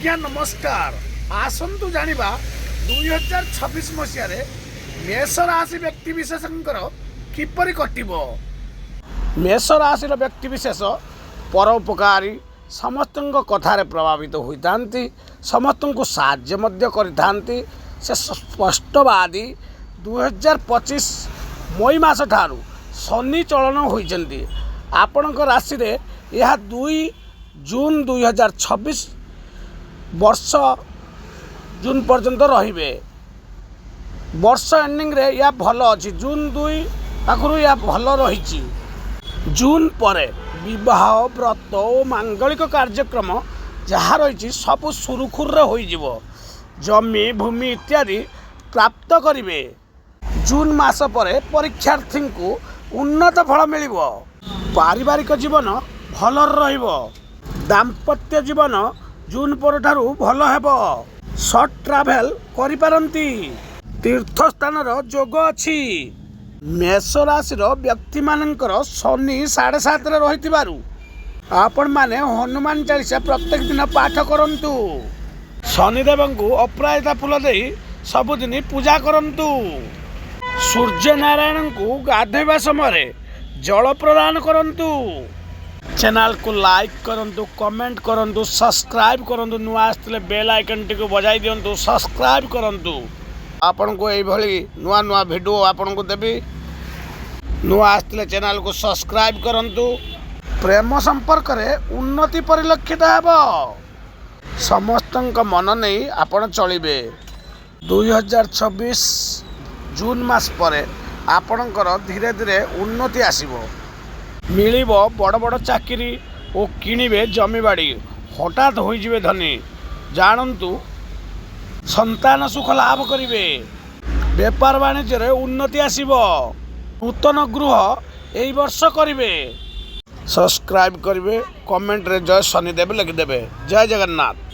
आज्ञा नमस्कार। आसतु जानिबा 2026 मसीह मेष राशि व्यक्ति विशेष किपरि कटिबो। मेष राशि व्यक्ति विशेष परोपकारी, समस्त कथार प्रभावित होती, समस्त को साहाय्य करथांती। से स्पष्टवादी 2025 मई मास ठारू शनि चलन होइचंती। आपणक राशि रे यह 2 जून 2026 वर्ष जून पर्यंत रहिबे। वर्ष एंडिंग रे या भल अच्छी जून 2 पाखु या भल रही। जून परे विवाह व्रत और मांगलिक कार्यक्रम जहाँ रही सब सुरुखुर हो जमी भूमि इत्यादि प्राप्त करेंगे। जून मास परे परीक्षार्थी को उन्नत फल मिल। पारिवारिक जीवन भल रहिबो। दाम्पत्य जीवन जून पर ठारू भल हेबो। शॉर्ट ट्रैवल करि पारंती। तीर्थ स्थान जोग अछि। मेष राशि व्यक्ति मानकर शनि 7.5 रही आपण माने हनुमान चालीसा प्रत्येक दिन पाठ करंतु। शनिदेव को अपराजिता फूल दे सबुदिन पूजा करंतु। सूर्य नारायण को गाधोवा समय जल प्रदान करंतु। चैनल को लाइक करंतु, कमेंट करंतु, सब्सक्राइब करंतु। नुआ आसले बेल आइकन टी को बजाई दियंतु, सब्सक्राइब करंतु। आपन को एई भली नुआ नुआ वीडियो आपन को देबी। नुआ आसले चैनल को सब्सक्राइब करंतु। प्रेम संपर्क रे उन्नति परिलक्षित हेबो। समस्तंक मन नहीं आपण चलिबे। 2026 जून मास परे आपणकर धीरे धीरे उन्नति आसीबो। मिलिबो बड़ बड़ चाकरी और किणिबे जमीबाड़ी। हठात होइजिबे धनी। जानंतु संतान सुख लाभ करिवे। व्यापार वाणिज्य रे उन्नति आसीबो। नूतन गृह एई वर्ष करिवे। सब्सक्राइब करिवे, कमेंट रे जय शनिदेव लिखिदेवे। जय जगन्नाथ।